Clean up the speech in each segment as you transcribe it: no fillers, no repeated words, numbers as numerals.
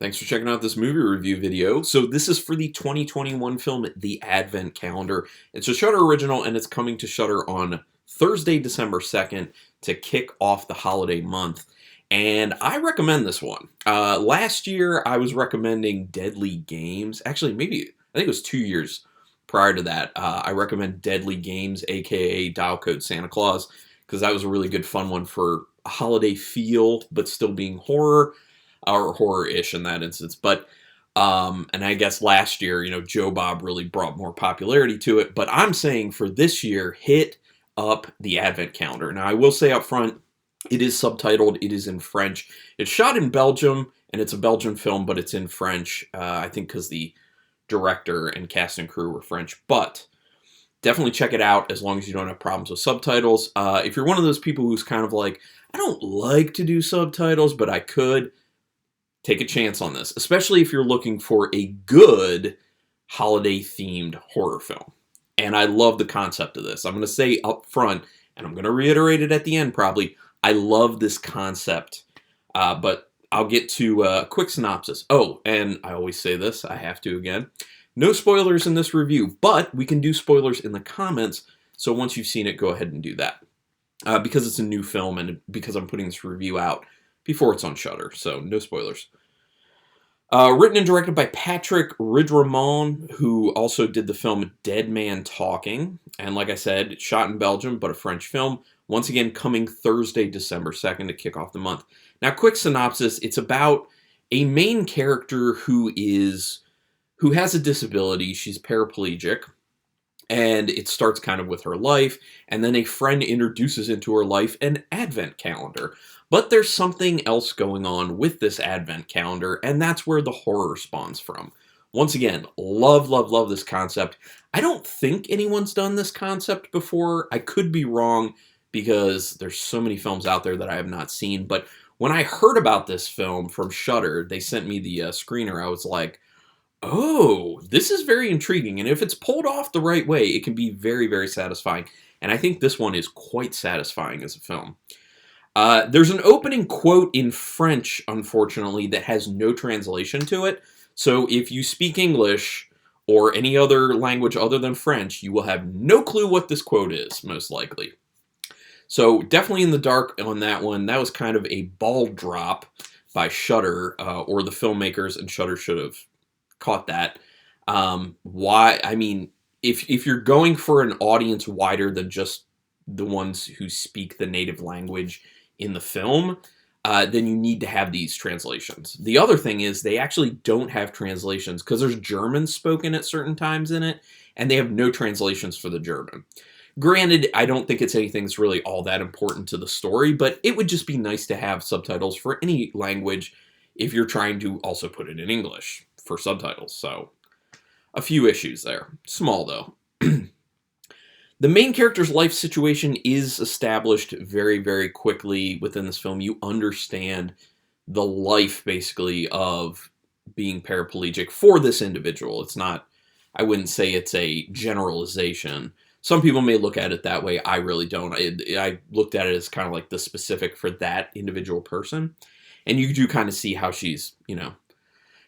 Thanks for checking out this movie review video. So this is for the 2021 film, The Advent Calendar. It's a Shudder original, and it's coming to Shudder on Thursday, December 2nd to kick off the holiday month. And I recommend this one. Last year, I was recommending Deadly Games. Actually, I think it was 2 years prior to that. I recommend Deadly Games, aka Dial Code Santa Claus, because that was a really good fun one for a holiday feel, but still being horror. Or horror-ish in that instance. But, and I guess last year, Joe Bob really brought more popularity to it. But I'm saying for this year, hit up the Advent Calendar. Now, I will say up front, it is subtitled. It is in French. It's shot in Belgium, and it's a Belgian film, but it's in French. I think because the director and cast and crew were French. But definitely check it out as long as you don't have problems with subtitles. If you're one of those people who's kind of like, I don't like to do subtitles, but I could, take a chance on this, especially if you're looking for a good holiday-themed horror film. And I love the concept of this. I'm going to say up front, and I'm going to reiterate it at the end probably, I love this concept. But I'll get to a quick synopsis. Oh, and I always say this, I have to again. No spoilers in this review, but we can do spoilers in the comments, so once you've seen it, go ahead and do that. Because it's a new film, and because I'm putting this review out before it's on Shudder, so no spoilers. Written and directed by Patrick Ridremont, who also did the film Dead Man Talking. And like I said, it's shot in Belgium, but a French film. Once again, coming Thursday, December 2nd to kick off the month. Now, quick synopsis. It's about a main character who has a disability. She's paraplegic. And it starts kind of with her life, and then a friend introduces into her life an advent calendar. But there's something else going on with this advent calendar, and that's where the horror spawns from. Once again, love, love, love this concept. I don't think anyone's done this concept before. I could be wrong, because there's so many films out there that I have not seen. But when I heard about this film from Shudder, they sent me the screener, I was like, oh, this is very intriguing, and if it's pulled off the right way, it can be very, very satisfying. And I think this one is quite satisfying as a film. There's an opening quote in French, unfortunately, that has no translation to it. So if you speak English or any other language other than French, you will have no clue what this quote is, most likely. So definitely in the dark on that one. That was kind of a ball drop by Shudder, or the filmmakers, and Shudder should have caught that. Why? I mean, if you're going for an audience wider than just the ones who speak the native language in the film, then you need to have these translations. The other thing is they actually don't have translations because there's German spoken at certain times in it, and they have no translations for the German. Granted, I don't think it's anything that's really all that important to the story, but it would just be nice to have subtitles for any language if you're trying to also put it in English for subtitles. So a few issues there. Small, though. The main character's life situation is established very, very quickly within this film. You understand the life, basically, of being paraplegic for this individual. It's not, I wouldn't say it's a generalization. Some people may look at it that way. I really don't. I looked at it as kind of like the specific for that individual person. And you do kind of see how she's,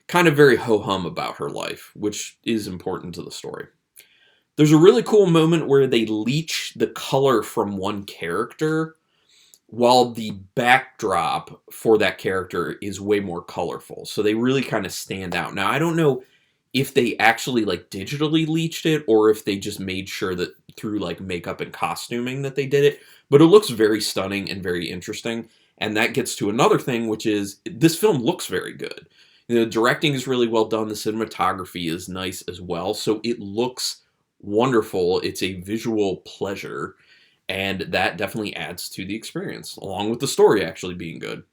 kind of very ho-hum about her life, which is important to the story. There's a really cool moment where they leech the color from one character while the backdrop for that character is way more colorful. So they really kind of stand out. Now, I don't know if they actually digitally leached it or if they just made sure that through makeup and costuming that they did it, but it looks very stunning and very interesting. And that gets to another thing, which is this film looks very good. The directing is really well done. The cinematography is nice as well. So it looks wonderful. It's a visual pleasure. And that definitely adds to the experience, along with the story actually being good.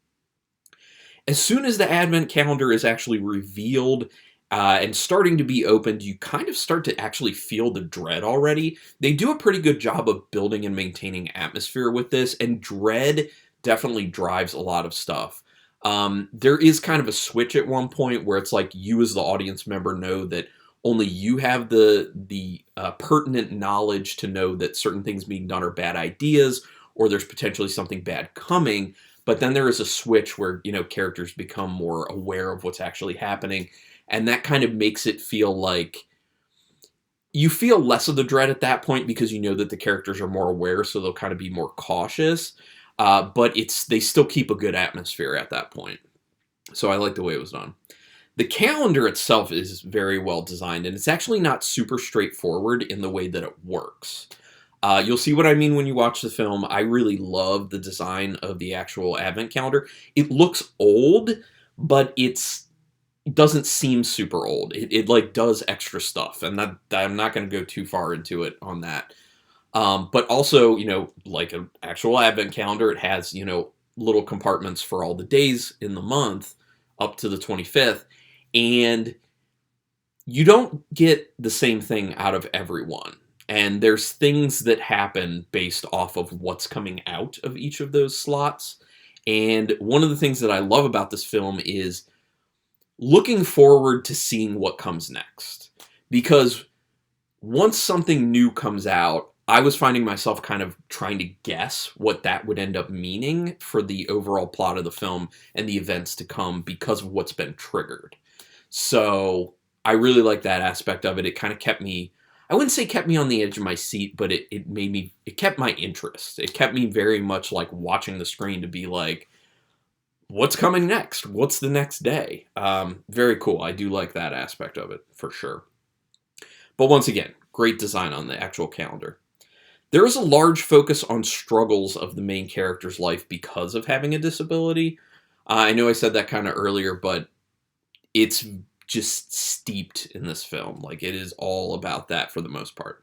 As soon as the Advent Calendar is actually revealed and starting to be opened, you kind of start to actually feel the dread already. They do a pretty good job of building and maintaining atmosphere with this. And dread definitely drives a lot of stuff. There is kind of a switch at one point where it's like you as the audience member know that only you have the pertinent knowledge to know that certain things being done are bad ideas or there's potentially something bad coming. But then there is a switch where, characters become more aware of what's actually happening. And that kind of makes it feel like you feel less of the dread at that point because you know that the characters are more aware, so they'll kind of be more cautious. But they still keep a good atmosphere at that point. So I like the way it was done. The calendar itself is very well designed, and it's actually not super straightforward in the way that it works. You'll see what I mean when you watch the film. I really love the design of the actual advent calendar. It looks old, but it doesn't seem super old. It like does extra stuff, and I'm not going to go too far into it on that. But also, like an actual advent calendar, it has, little compartments for all the days in the month up to the 25th. And you don't get the same thing out of everyone. And there's things that happen based off of what's coming out of each of those slots. And one of the things that I love about this film is looking forward to seeing what comes next. Because once something new comes out, I was finding myself kind of trying to guess what that would end up meaning for the overall plot of the film and the events to come because of what's been triggered. So I really like that aspect of it. It kind of kept me, I wouldn't say kept me on the edge of my seat, but it kept my interest. It kept me very much like watching the screen to be like, what's coming next? What's the next day? Very cool. I do like that aspect of it for sure. But once again, great design on the actual calendar. There is a large focus on struggles of the main character's life because of having a disability. I know I said that kind of earlier, but it's just steeped in this film. Like, it is all about that for the most part.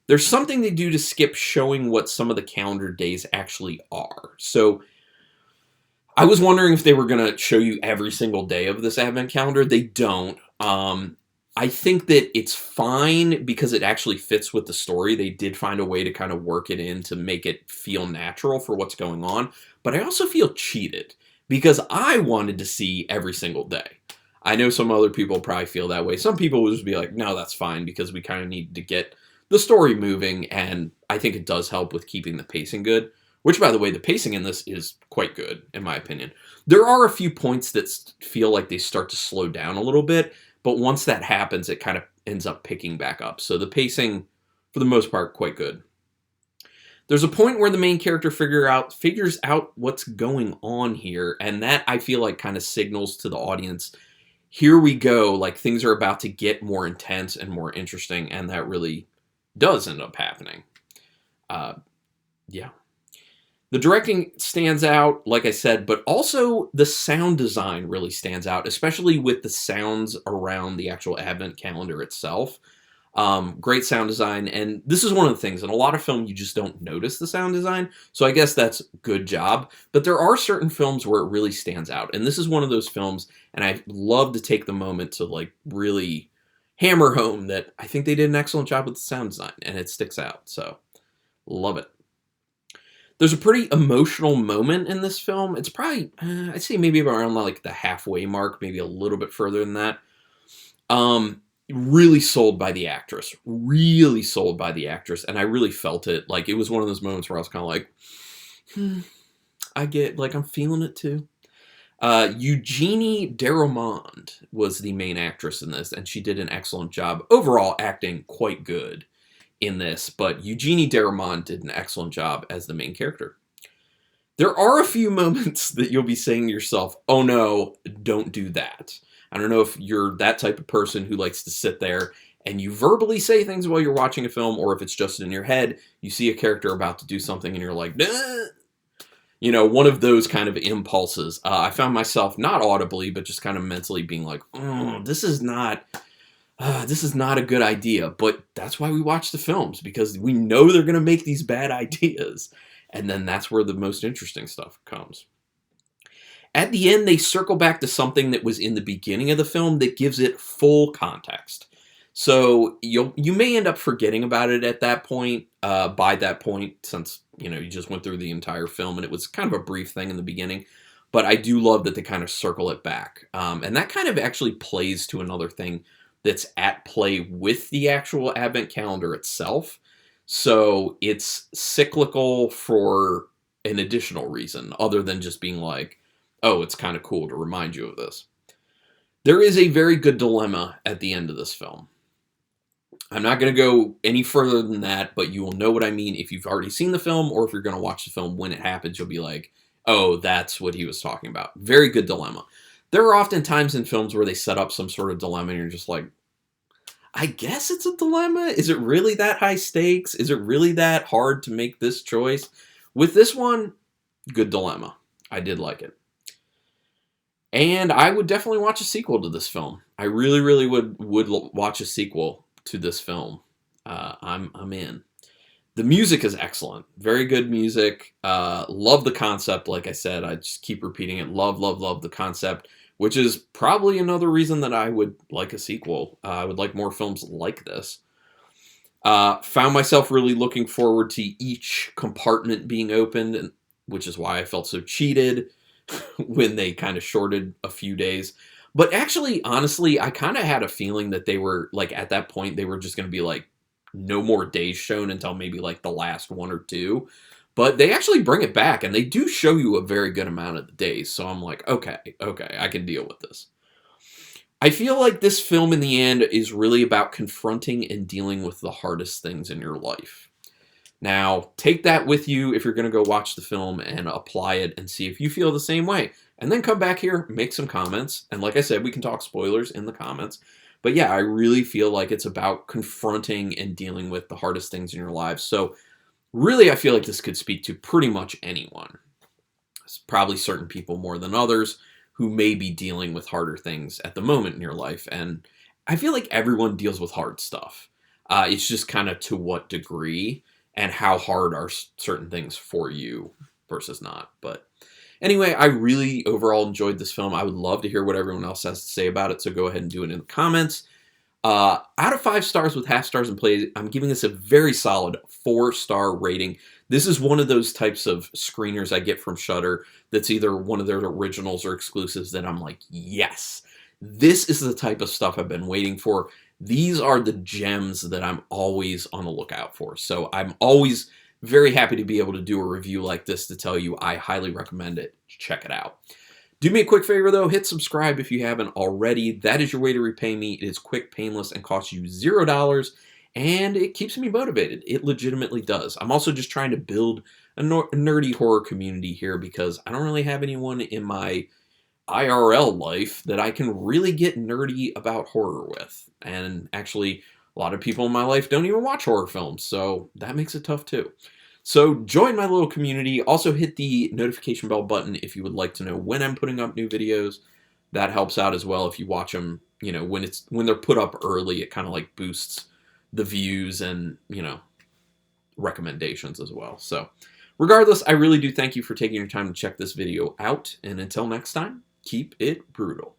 There's something they do to skip showing what some of the calendar days actually are. So I was wondering if they were going to show you every single day of this advent calendar. They don't. I think that it's fine because it actually fits with the story. They did find a way to kind of work it in to make it feel natural for what's going on. But I also feel cheated because I wanted to see every single day. I know some other people probably feel that way. Some people will just be like, no, that's fine because we kind of need to get the story moving. And I think it does help with keeping the pacing good. Which, by the way, the pacing in this is quite good, in my opinion. There are a few points that feel like they start to slow down a little bit. But once that happens, it kind of ends up picking back up. So the pacing, for the most part, quite good. There's a point where the main character figures out what's going on here. And that, I feel like, kind of signals to the audience, here we go. Like, things are about to get more intense and more interesting. And that really does end up happening. Yeah. The directing stands out, like I said, but also the sound design really stands out, especially with the sounds around the actual advent calendar itself. Great sound design, and this is one of the things. In a lot of film, you just don't notice the sound design, so I guess that's good job. But there are certain films where it really stands out, and this is one of those films, and I love to take the moment to like really hammer home that I think they did an excellent job with the sound design, and it sticks out, so love it. There's a pretty emotional moment in this film. It's probably, I'd say maybe around like the halfway mark, maybe a little bit further than that. Really sold by the actress. Really sold by the actress. And I really felt it. Like, it was one of those moments where I was kind of like, I get, like, I'm feeling it too. Eugenie Ridremont was the main actress in this, and she did an excellent job. Overall, acting quite good in this, but Eugenie Ridremont did an excellent job as the main character. There are a few moments that you'll be saying to yourself, oh no, don't do that. I don't know if you're that type of person who likes to sit there and you verbally say things while you're watching a film, or if it's just in your head, you see a character about to do something and you're like, nah. You know, one of those kind of impulses. I found myself not audibly, but just kind of mentally being like, this is not a good idea, but that's why we watch the films, because we know they're going to make these bad ideas. And then that's where the most interesting stuff comes. At the end, they circle back to something that was in the beginning of the film that gives it full context. So you may end up forgetting about it at that point, by that point, since, you just went through the entire film and it was kind of a brief thing in the beginning. But I do love that they kind of circle it back. And that kind of actually plays to another thing that's at play with the actual advent calendar itself. So it's cyclical for an additional reason other than just being like, oh, it's kind of cool to remind you of this. There is a very good dilemma at the end of this film. I'm not going to go any further than that, but you will know what I mean if you've already seen the film, or if you're going to watch the film when it happens, you'll be like, oh, that's what he was talking about. Very good dilemma. There are often times in films where they set up some sort of dilemma and you're just like, I guess it's a dilemma. Is it really that high stakes? Is it really that hard to make this choice? With this one, good dilemma. I did like it. And I would definitely watch a sequel to this film. I really, really would watch a sequel to this film. I'm in. The music is excellent. Very good music. Love the concept. Like I said, I just keep repeating it. Love, love, love the concept, which is probably another reason that I would like a sequel. I would like more films like this. Found myself really looking forward to each compartment being opened, which is why I felt so cheated when they kind of shorted a few days. But actually, honestly, I kind of had a feeling that they were, like, at that point, they were just going to be, like, no more days shown until maybe, like, the last one or two. But they actually bring it back, and they do show you a very good amount of the days. So I'm like, okay, I can deal with this. I feel like this film, in the end, is really about confronting and dealing with the hardest things in your life. Now, take that with you if you're going to go watch the film and apply it and see if you feel the same way. And then come back here, make some comments. And like I said, we can talk spoilers in the comments. But yeah, I really feel like it's about confronting and dealing with the hardest things in your lives. So really, I feel like this could speak to pretty much anyone. It's probably certain people more than others who may be dealing with harder things at the moment in your life. And I feel like everyone deals with hard stuff. It's just kind of to what degree and how hard are certain things for you versus not. But anyway, I really overall enjoyed this film. I would love to hear what everyone else has to say about it, so go ahead and do it in the comments. Out of 5 stars with half stars and plays, I'm giving this a very solid 4-star rating. This is one of those types of screeners I get from Shudder that's either one of their originals or exclusives that I'm like, yes, this is the type of stuff I've been waiting for. These are the gems that I'm always on the lookout for. So I'm always very happy to be able to do a review like this to tell you I highly recommend it. Check it out. Do me a quick favor, though. Hit subscribe if you haven't already. That is your way to repay me. It is quick, painless, and costs you $0, and it keeps me motivated. It legitimately does. I'm also just trying to build a nerdy horror community here because I don't really have anyone in my IRL life that I can really get nerdy about horror with. And actually, a lot of people in my life don't even watch horror films, so that makes it tough too. So join my little community. Also hit the notification bell button if you would like to know when I'm putting up new videos. That helps out as well if you watch them, you know, when they're put up early, it kind of like boosts the views and, you know, recommendations as well. So regardless, I really do thank you for taking your time to check this video out. And until next time, keep it brutal.